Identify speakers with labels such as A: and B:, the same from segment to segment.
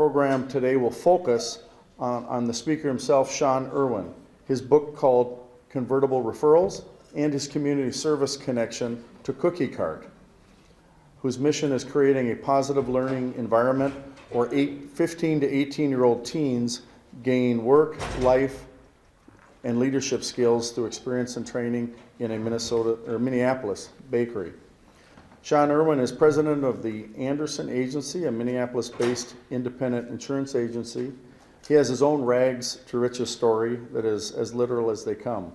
A: program today will focus on the speaker himself, Shaun Irwin, his book called Convertible Referrals, and his community service connection to Cookie Cart, whose mission is creating a positive learning environment where 15 to 18-year-old teens gain work, life, and leadership skills through experience and training in a Minneapolis bakery. Shaun Irwin is president of the Anderson Agency, a Minneapolis-based independent insurance agency. He has his own rags to riches story that is as literal as they come.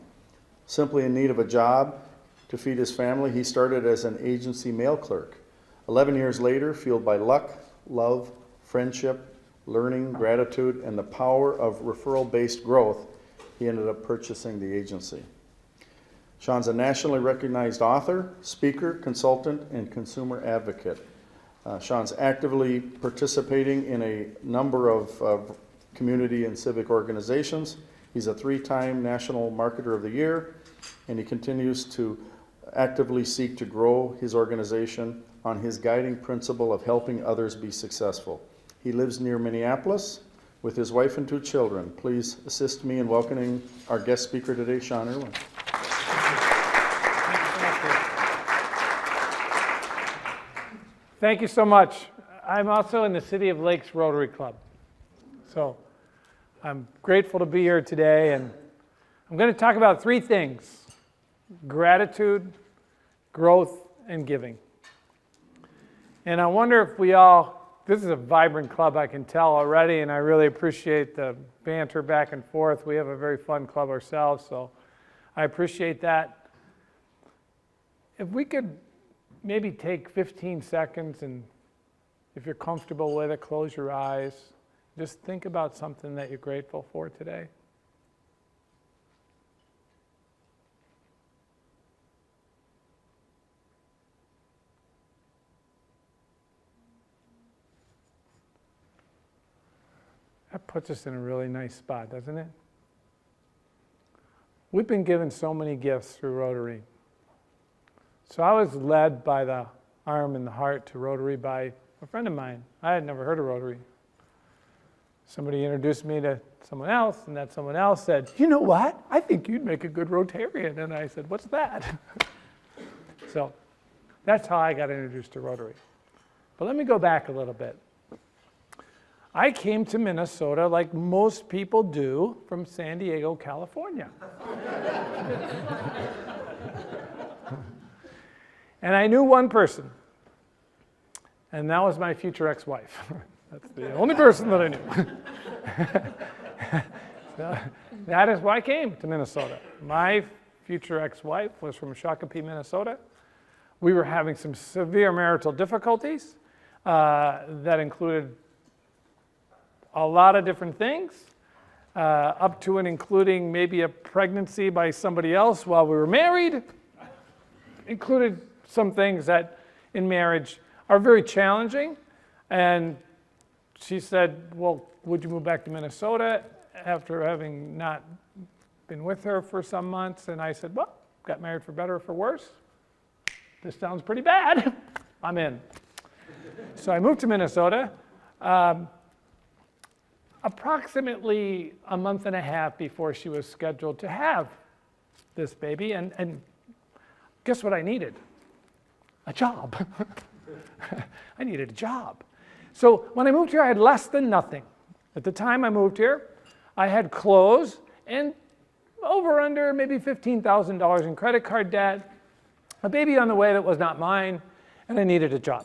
A: Simply in need of a job to feed his family, he started as an agency mail clerk. 11 years later, fueled by luck, love, friendship, learning, gratitude, and the power of referral-based growth, he ended up purchasing the agency. Shaun's a nationally recognized author, speaker, consultant, and consumer advocate. Shaun's actively participating in a number of community and civic organizations. He's a 3-time National Marketer of the Year, and he continues to actively seek to grow his organization on his guiding principle of helping others be successful. He lives near Minneapolis with his wife and 2 children. Please assist me in welcoming our guest speaker today, Shaun Irwin.
B: Thank you so much. I'm also in the City of Lakes Rotary Club. So I'm grateful to be here today, and I'm going to talk about 3 things: gratitude, growth, and giving. And I wonder if this is a vibrant club, I can tell already, and I really appreciate the banter back and forth. We have a very fun club ourselves, so I appreciate that. If we could maybe take 15 seconds, and if you're comfortable with it, close your eyes. Just think about something that you're grateful for today. That puts us in a really nice spot, doesn't it? We've been given so many gifts through Rotary. So I was led by the arm and the heart to Rotary by a friend of mine. I had never heard of Rotary. Somebody introduced me to someone else, and that someone else said, "You know what? I think you'd make a good Rotarian." And I said, "What's that?" So that's how I got introduced to Rotary. But let me go back a little bit. I came to Minnesota like most people do from San Diego, California. And I knew one person, and that was my future ex-wife. That's the only person that I knew. So that is why I came to Minnesota. My future ex-wife was from Shakopee, Minnesota. We were having some severe marital difficulties that included a lot of different things, up to and including maybe a pregnancy by somebody else while we were married. Included some things that in marriage are very challenging. And she said, "Well, would you move back to Minnesota?" after having not been with her for some months. And I said, "Well, got married for better or for worse. This sounds pretty bad. I'm in." So I moved to Minnesota. Approximately a month and a half before she was scheduled to have this baby. And guess what I needed? A job. I needed a job. So when I moved here, I had less than nothing. At the time I moved here, I had clothes and under maybe $15,000 in credit card debt, a baby on the way that was not mine, and I needed a job.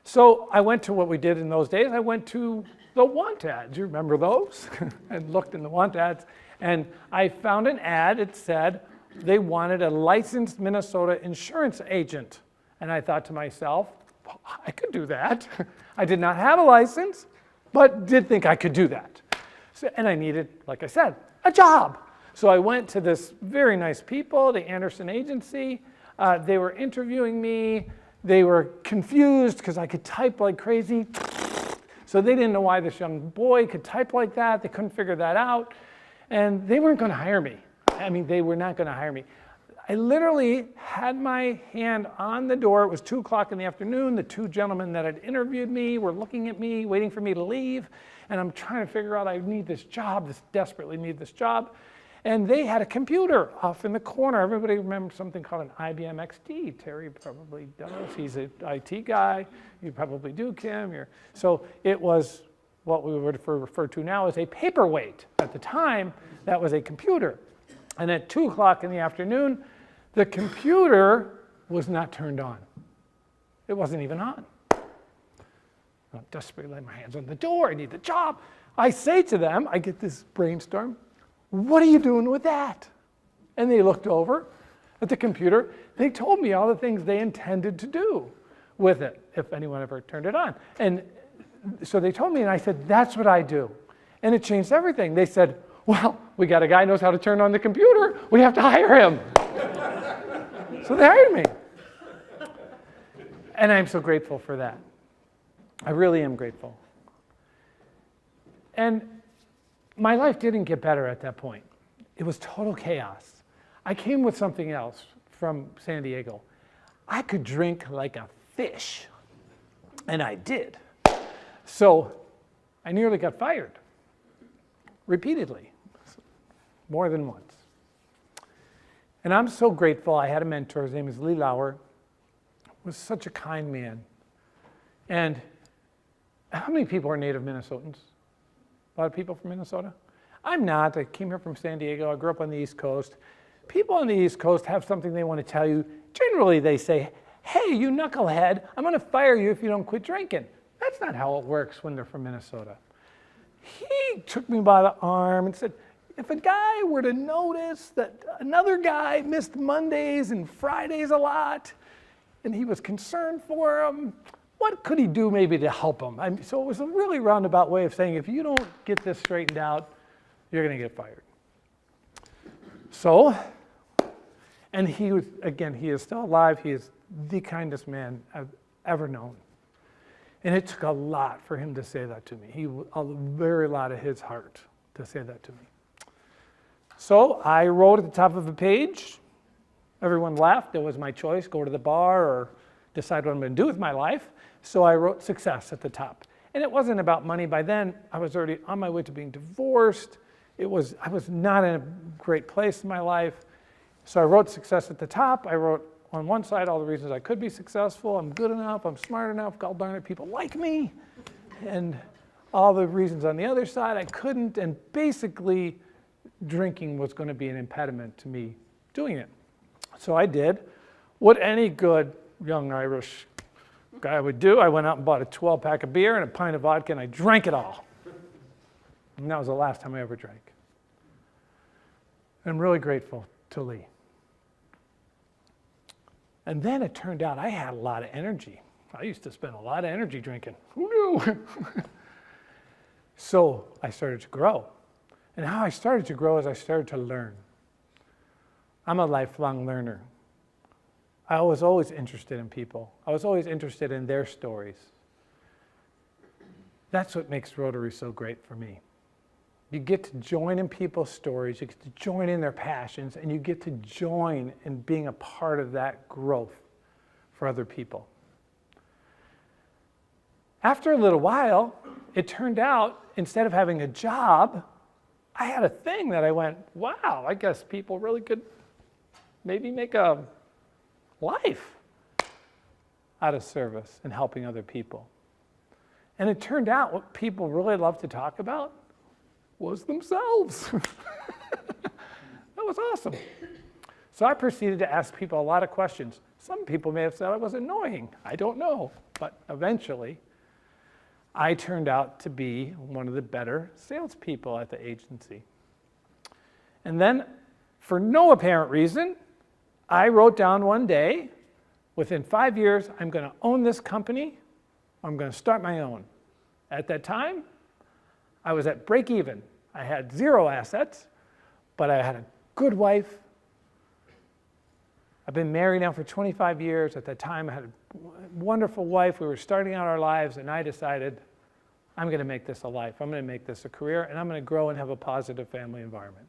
B: So I went to what we did in those days. I went to the want ads. You remember those? And looked in the want ads, and I found an ad. It said they wanted a licensed Minnesota insurance agent. And I thought to myself, I could do that. I did not have a license, but did think I could do that. So, and I needed, like I said, a job. So I went to this very nice people, the Anderson Agency. They were interviewing me. They were confused because I could type like crazy. So they didn't know why this young boy could type like that. They couldn't figure that out. And they weren't going to hire me. I mean, they were not going to hire me. I literally had my hand on the door. It was 2 o'clock in the afternoon. The 2 gentlemen that had interviewed me were looking at me, waiting for me to leave. And I'm trying to figure out, I need this job, desperately need this job. And they had a computer off in the corner. Everybody remembers something called an IBM XT. Terry probably does. He's an IT guy. You probably do, Kim. So it was what we would refer to now as a paperweight. At the time, that was a computer. And at 2 o'clock in the afternoon, the computer was not turned on. It wasn't even on. I'm desperately laying my hands on the door. I need the job. I say to them, I get this brainstorm, what are you doing with that? And they looked over at the computer. They told me all the things they intended to do with it, if anyone ever turned it on. And so they told me, and I said, that's what I do. And it changed everything. They said, well, we got a guy who knows how to turn on the computer. We have to hire him. So they hired me. And I'm so grateful for that. I really am grateful. And my life didn't get better at that point. It was total chaos. I came with something else from San Diego. I could drink like a fish. And I did. So I nearly got fired. Repeatedly. More than once. And I'm so grateful. I had a mentor. His name is Lee Lauer. Was such a kind man. And how many people are native Minnesotans? A lot of people from Minnesota? I'm not. I came here from San Diego. I grew up on the East Coast. People on the East Coast have something they want to tell you. Generally, they say, hey, you knucklehead, I'm going to fire you if you don't quit drinking. That's not how it works when they're from Minnesota. He took me by the arm and said, if a guy were to notice that another guy missed Mondays and Fridays a lot, and he was concerned for him, what could he do maybe to help him? So it was a really roundabout way of saying, if you don't get this straightened out, you're going to get fired. So, and he was, again, he is still alive. He is the kindest man I've ever known. And it took a lot for him to say that to me. A very lot of his heart to say that to me. So I wrote at the top of a page. Everyone laughed. It was my choice, go to the bar or decide what I'm going to do with my life. So I wrote success at the top. And it wasn't about money. By then, I was already on my way to being divorced. I was not in a great place in my life. So I wrote success at the top. I wrote on one side all the reasons I could be successful. I'm good enough. I'm smart enough. God darn it, people like me. And all the reasons on the other side I couldn't. And basically, drinking was going to be an impediment to me doing it. So I did what any good young Irish guy would do. I went out and bought a 12-pack of beer and a pint of vodka, and I drank it all. And that was the last time I ever drank. I'm really grateful to Lee. And then it turned out I had a lot of energy. I used to spend a lot of energy drinking. Who knew? So I started to grow. And how I started to grow is I started to learn. I'm a lifelong learner. I was always interested in people. I was always interested in their stories. That's what makes Rotary so great for me. You get to join in people's stories, you get to join in their passions, and you get to join in being a part of that growth for other people. After a little while, it turned out, instead of having a job, I had a thing that I went, wow, I guess people really could maybe make a life out of service and helping other people. And it turned out what people really love to talk about was themselves. That was awesome. So I proceeded to ask people a lot of questions. Some people may have said I was annoying. I don't know. But eventually, I turned out to be one of the better salespeople at the agency. And then, for no apparent reason, I wrote down one day, within 5 years, I'm going to own this company. I'm going to start my own. At that time, I was at break even. I had 0 assets, but I had a good wife. I've been married now for 25 years. At that time, I had a wonderful wife. We were starting out our lives, and I decided, I'm going to make this a life. I'm going to make this a career, and I'm going to grow and have a positive family environment.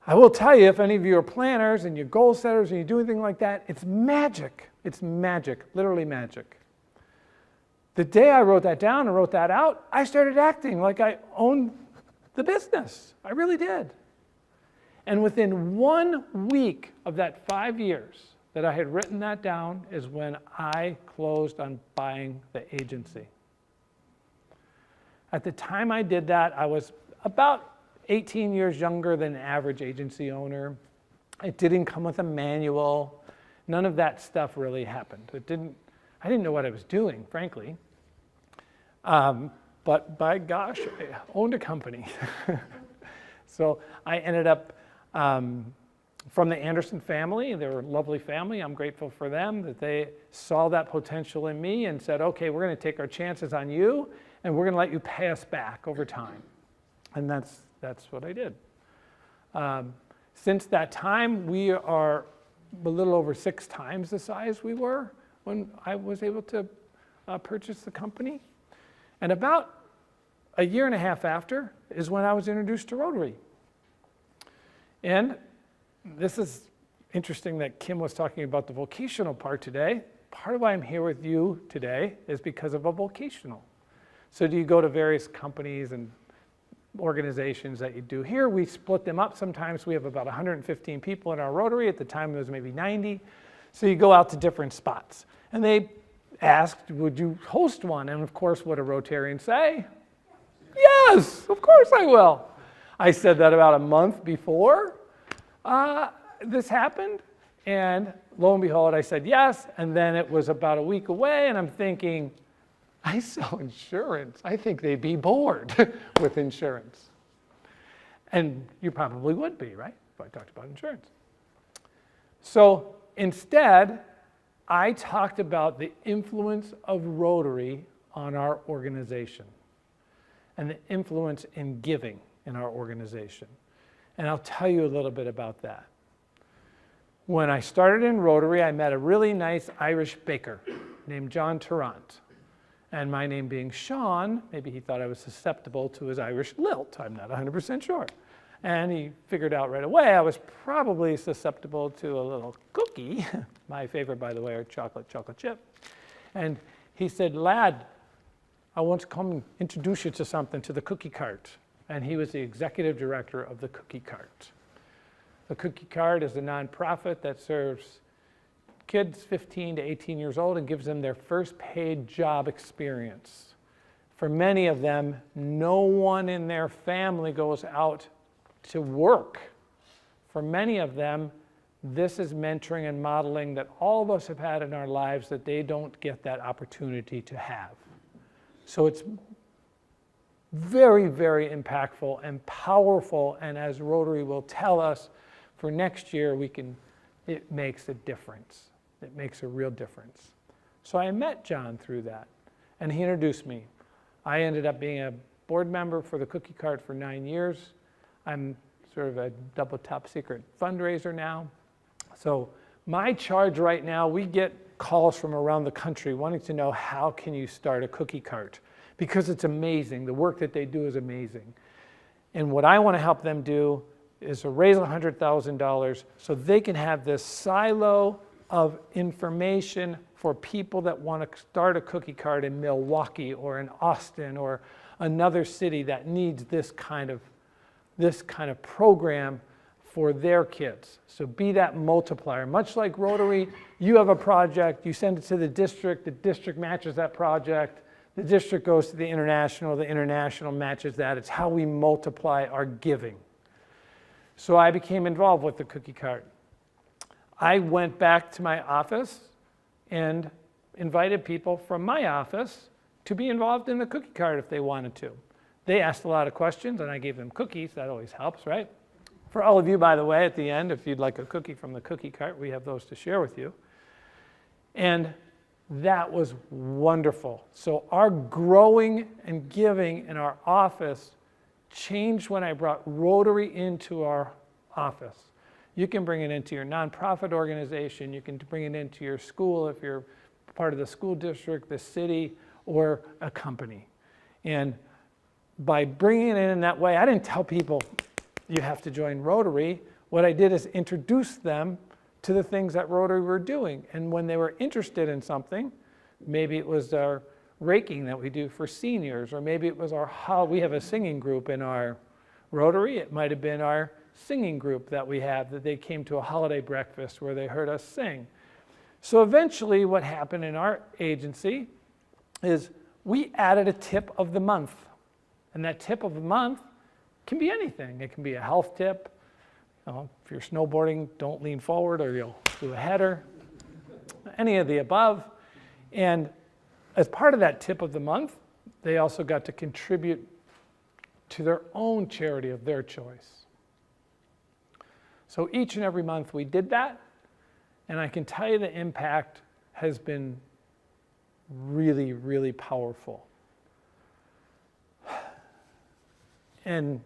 B: I will tell you, if any of you are planners and you're goal setters and you do anything like that, it's magic. It's magic, literally magic. The day I wrote that down and wrote that out, I started acting like I owned the business. I really did. And within 1 week of that 5 years that I had written that down is when I closed on buying the agency. At the time I did that, I was about 18 years younger than an average agency owner. It didn't come with a manual. None of that stuff really happened. I didn't know what I was doing, frankly. But by gosh, I owned a company. So I ended up from the Anderson family. They were a lovely family. I'm grateful for them that they saw that potential in me and said, okay, we're going to take our chances on you, and we're going to let you pay us back over time. And that's what I did. Since that time, we are a little over 6 times the size we were when I was able to purchase the company. And about a year and a half after is when I was introduced to Rotary. And this is interesting that Kim was talking about the vocational part today. Part of why I'm here with you today is because of a vocational. So do you go to various companies and organizations that you do here? We split them up. Sometimes we have about 115 people in our Rotary. At the time, there was maybe 90. So you go out to different spots. And they asked, would you host one? And of course, what do Rotarians say? Yes, of course I will. I said that about a month before this happened. And lo and behold, I said yes. And then it was about a week away. And I'm thinking, I sell insurance. I think they'd be bored with insurance. And you probably would be, right? If I talked about insurance. So instead, I talked about the influence of Rotary on our organization and the influence in giving in our organization. And I'll tell you a little bit about that. When I started in Rotary, I met a really nice Irish baker named John Tarrant. And my name being Shaun, maybe he thought I was susceptible to his Irish lilt. I'm not 100% sure. And he figured out right away I was probably susceptible to a little cookie. My favorite, by the way, are chocolate chip. And he said, lad, I want to come and introduce you to something, to the Cookie Cart. And he was the executive director of the Cookie Cart. The Cookie Cart is a nonprofit that serves kids 15 to 18 years old and gives them their first paid job experience. For many of them, no one in their family goes out to work. For many of them, this is mentoring and modeling that all of us have had in our lives that they don't get that opportunity to have. So it's very, very impactful and powerful, and as Rotary will tell us, for next year, it makes a difference. It makes a real difference. So I met John through that, and he introduced me. I ended up being a board member for the Cookie Cart for 9 years. I'm sort of a double top secret fundraiser now. So my charge right now, we get calls from around the country wanting to know how can you start a Cookie Cart, because it's amazing. The work that they do is amazing. And what I want to help them do is to raise $100,000 so they can have this silo of information for people that want to start a Cookie Cart in Milwaukee or in Austin or another city that needs this kind of program for their kids. So be that multiplier. Much like Rotary, you have a project, you send it to the district matches that project, the district goes to the international matches that. It's how we multiply our giving. So I became involved with the Cookie Cart. I went back to my office and invited people from my office to be involved in the Cookie Cart if they wanted to. They asked a lot of questions, and I gave them cookies. That always helps, right? For all of you, by the way, at the end, if you'd like a cookie from the Cookie Cart, we have those to share with you. And that was wonderful. So our growing and giving in our office changed when I brought Rotary into our office. You can bring it into your nonprofit organization. You can bring it into your school if you're part of the school district, the city, or a company. And by bringing it in that way, I didn't tell people, you have to join Rotary, what I did is introduce them to the things that Rotary were doing. And when they were interested in something, maybe it was our raking that we do for seniors, or maybe it was we have a singing group in our Rotary. It might have been our singing group that we have, that they came to a holiday breakfast where they heard us sing. So eventually what happened in our agency is we added a tip of the month. And that tip of the month can be anything. It can be a health tip. If you're snowboarding, don't lean forward or you'll do a header. Any of the above. And as part of that tip of the month, they also got to contribute to their own charity of their choice. So each and every month we did that, and I can tell you the impact has been really, really powerful. And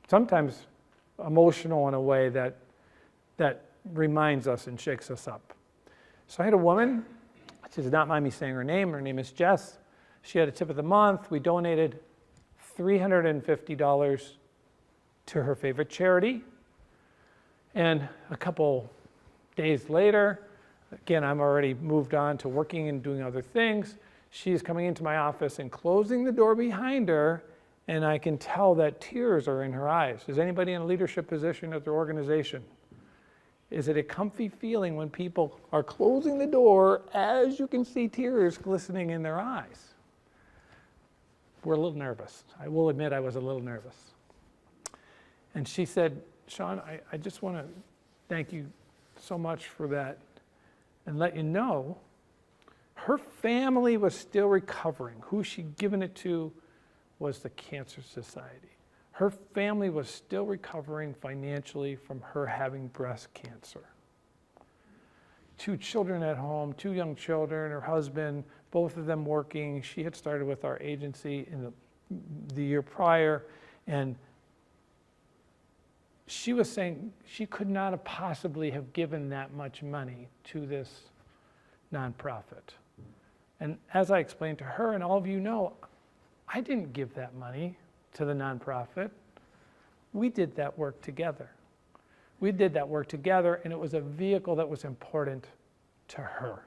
B: sometimes emotional in a way that reminds us and shakes us up. So I had a woman, she does not mind me saying her name is Jess. She had a tip of the month. We donated $350 to her favorite charity. And a couple days later, again, I'm already moved on to working and doing other things. She's coming into my office and closing the door behind her, and I can tell that tears are in her eyes. Is anybody in a leadership position at their organization? Is it a comfy feeling when people are closing the door as you can see tears glistening in their eyes? We're a little nervous. I will admit I was a little nervous. And she said, Shaun, I just want to thank you so much for that and let you know her family was still recovering. Who she'd given it to was the Cancer Society. Her family was still recovering financially from her having breast cancer. 2 children at home, 2 young children, her husband, both of them working. She had started with our agency in the year prior, and she was saying she could not have possibly have given that much money to this nonprofit. And as I explained to her, and all of you know, I didn't give that money to the nonprofit. We did that work together. We did that work together, and it was a vehicle that was important to her.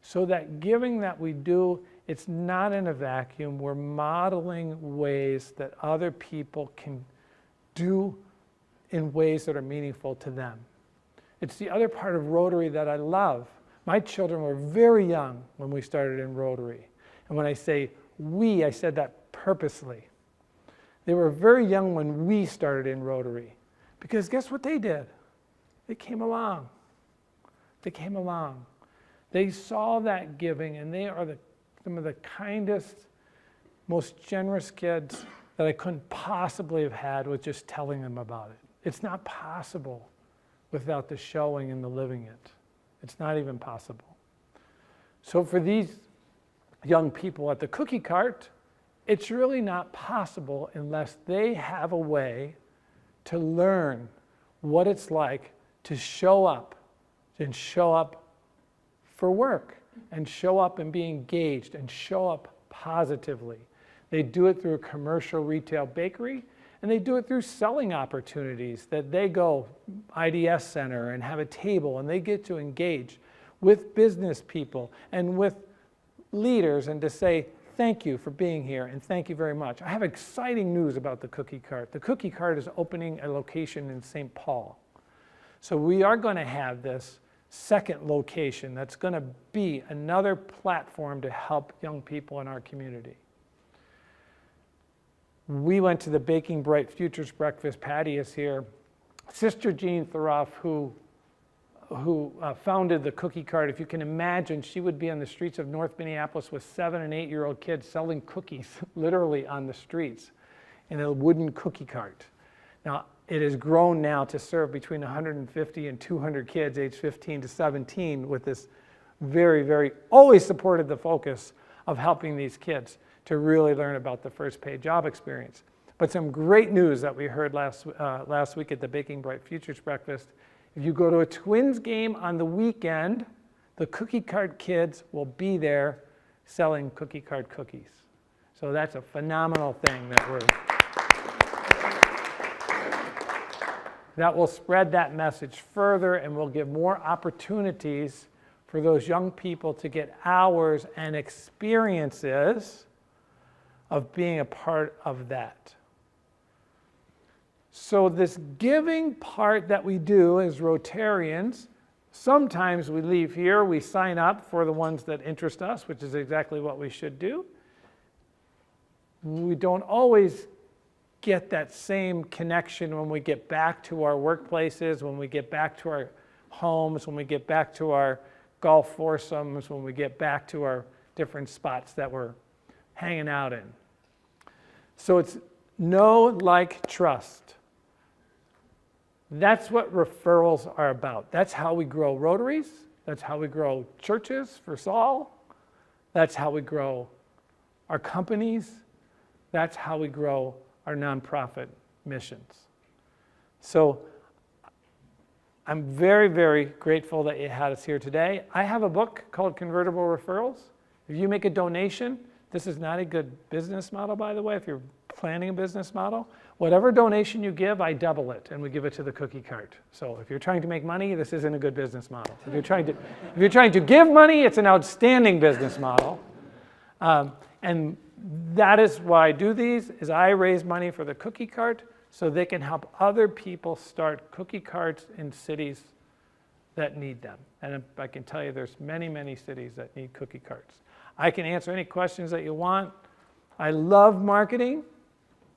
B: So that giving that we do, it's not in a vacuum. We're modeling ways that other people can do in ways that are meaningful to them. It's the other part of Rotary that I love. My children were very young when we started in Rotary. And when I say we, I said that purposely. They were very young when we started in Rotary. Because guess what they did? They came along. They came along. They saw that giving, and they are some of the kindest, most generous kids that I couldn't possibly have had with just telling them about it. It's not possible without the showing and the living it. It's not even possible. So for these young people at the cookie cart, it's really not possible unless they have a way to learn what it's like to show up and show up for work and show up and be engaged and show up positively. They do it through a commercial retail bakery, and they do it through selling opportunities that they go IDS Center and have a table, and they get to engage with business people and with leaders and to say, thank you for being here and thank you very much. I have exciting news about the cookie cart. The cookie cart is opening a location in St. Paul. So we are going to have this second location that's going to be another platform to help young people in our community. We went to the Baking Bright Futures Breakfast. Patty is here. Sister Jean Thoroff, who founded the cookie cart, if you can imagine, she would be on the streets of North Minneapolis with 7- and 8-year-old kids selling cookies, literally on the streets, in a wooden cookie cart. Now, it has grown now to serve between 150 and 200 kids aged 15 to 17 with this very, always supported the focus of helping these kids to really learn about the first paid job experience. But some great news that we heard last week at the Baking Bright Futures Breakfast. If you go to a Twins game on the weekend, the cookie cart kids will be there selling cookie cart cookies. So that's a phenomenal thing that we're that will spread that message further and will give more opportunities for those young people to get hours and experiences of being a part of that. So this giving part that we do as Rotarians, sometimes we leave here, we sign up for the ones that interest us, which is exactly what we should do. We don't always get that same connection when we get back to our workplaces, when we get back to our homes, when we get back to our golf foursomes, when we get back to our different spots that we're hanging out in. So it's know, like, trust. That's what referrals are about. That's how we grow Rotaries. That's how we grow churches for Saul. That's how we grow our companies. That's how we grow our nonprofit missions. So I'm very, very grateful that you had us here today. I have a book called Convertible Referrals. If you make a donation, this is not a good business model, by the way, if you're planning a business model. Whatever donation you give, I double it, and we give it to the cookie cart. So if you're trying to make money, this isn't a good business model. If you're trying to give money, it's an outstanding business model. And that is why I do these, is I raise money for the cookie cart so they can help other people start cookie carts in cities that need them. And I can tell you there's many, many cities that need cookie carts. I can answer any questions that you want. I love marketing.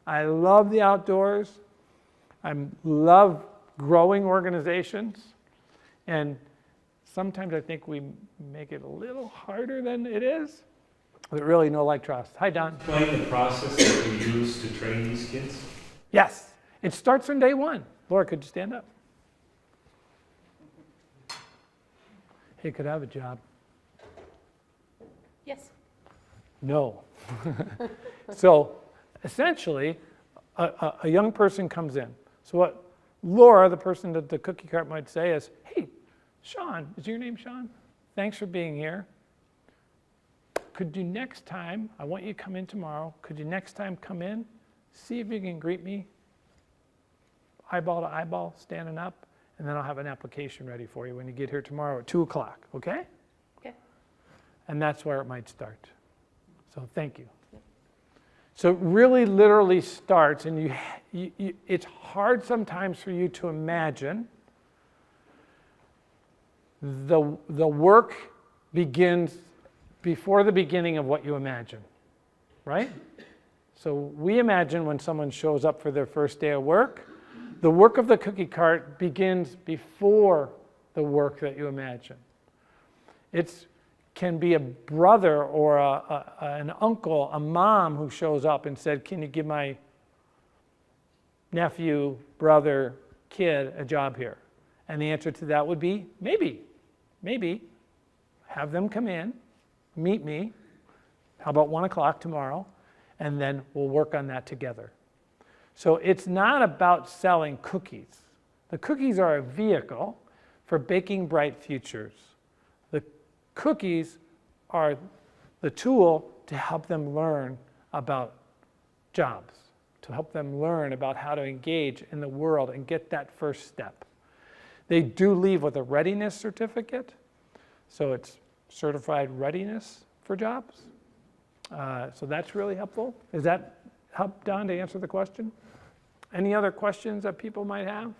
B: I love the outdoors. I love growing organizations. And sometimes I think we make it a little harder than it is. But really, no, like, trust. Hi, Don.
C: Explain the process that you use to train these kids?
B: Yes, it starts from day one. Laura, could you stand up? Hey, could I have a job?
D: Yes.
B: No. So essentially, a young person comes in. So what Laura, the person that the cookie cart might say is, hey, Shaun, is your name Shaun? Thanks for being here. Could you next time, I want you to come in tomorrow, could you next time come in, see if you can greet me, eyeball to eyeball, standing up, and then I'll have an application ready for you when you get here tomorrow at 2 o'clock, okay?
D: Okay.
B: And that's where it might start. So thank you. So it really literally starts, and it's hard sometimes for you to imagine. The work begins before the beginning of what you imagine, right? So we imagine when someone shows up for their first day of work, the work of the cookie cart begins before the work that you imagine. It can be a brother or an uncle, a mom who shows up and said, can you give my nephew, brother, kid a job here? And the answer to that would be maybe. Maybe. Have them come in, meet me. How about 1 o'clock tomorrow? And then we'll work on that together. So it's not about selling cookies. The cookies are a vehicle for baking bright futures. The cookies are the tool to help them learn about jobs, to help them learn about how to engage in the world and get that first step. They do leave with a readiness certificate, so it's certified readiness for jobs. So that's really helpful. Does that help, Don, to answer the question? Any other questions that people might have?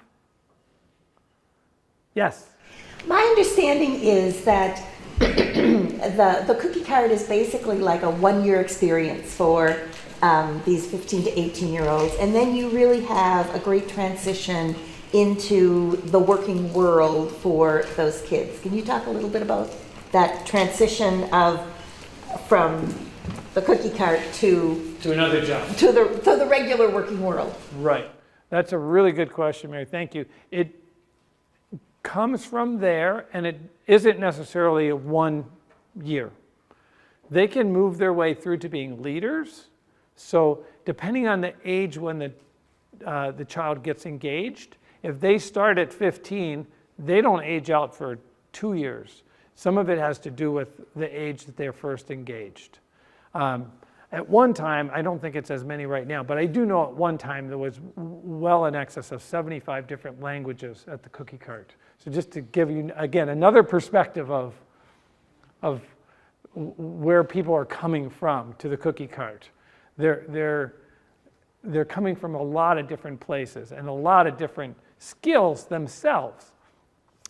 B: Yes?
E: My understanding is that the cookie cart is basically like a one-year experience for these 15 to 18-year-olds, and then you really have a great transition into the working world for those kids. Can you talk a little bit about that transition from the cookie cart to
B: another job.
E: to the regular working world?
B: Right. That's a really good question, Mary. Thank you. It comes from there, and it isn't necessarily a 1 year. They can move their way through to being leaders. So depending on the age when the child gets engaged, if they start at 15, they don't age out for 2 years. Some of it has to do with the age that they're first engaged. At one time, I don't think it's as many right now, but I do know at one time there was well in excess of 75 different languages at the cookie cart. So just to give you, again, another perspective of where people are coming from to the cookie cart. They're coming from a lot of different places and a lot of different skills themselves.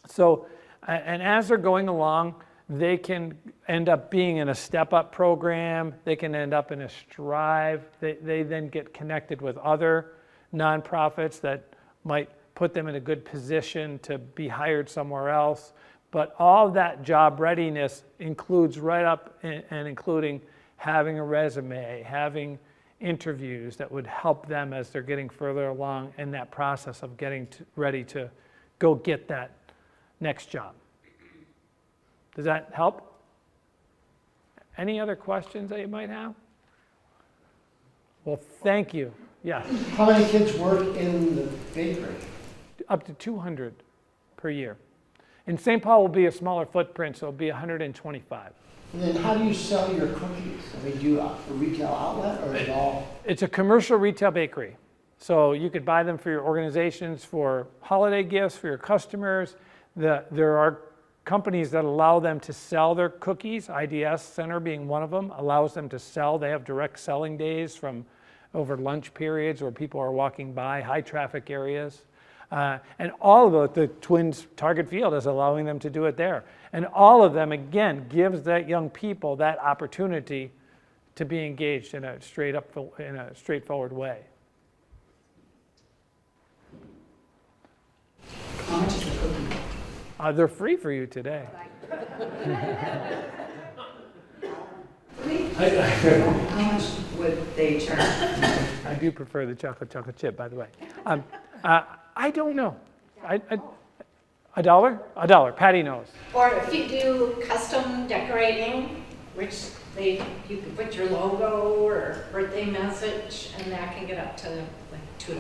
B: So, and as they're going along, they can end up being in a step-up program. They can end up in a strive. They then get connected with other nonprofits that might put them in a good position to be hired somewhere else. But all that job readiness includes right up and including having a resume, having interviews that would help them as they're getting further along in that process of getting ready to go get that next job. Does that help? Any other questions that you might have? Well, thank you. Yes.
D: How many kids work in the bakery?
B: Up to 200 per year. In St. Paul will be a smaller footprint, so it'll be 125.
D: And then how do you sell your cookies? I mean, do you a retail outlet or is it all?
B: It's a commercial retail bakery. So you could buy them for your organizations, for holiday gifts, for your customers. There are companies that allow them to sell their cookies, IDS Center being one of them, allows them to sell. They have direct selling days from over lunch periods where people are walking by, high traffic areas. And all of the Twins Target Field is allowing them to do it there. And all of them, again, gives that young people that opportunity to be engaged in a straightforward way.
F: How much is the cookie?
B: They're free for you today.
F: How much would they charge?
B: I do prefer the chocolate chip, by the way. I don't know. $1? $1. Patty knows.
G: Or if you do custom decorating, which you can put your logo or birthday message, and that can get up to like $2.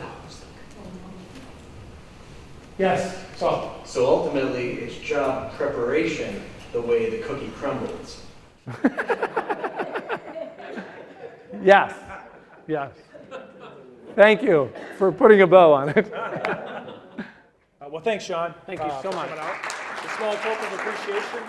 B: Yes.
H: So ultimately, it's job preparation the way the cookie crumbles.
B: Yes. Yes. Thank you for putting a bow on it.
I: Well, thanks, Shaun.
B: Thank you so
I: for
B: much.
I: coming out. A small token of appreciation.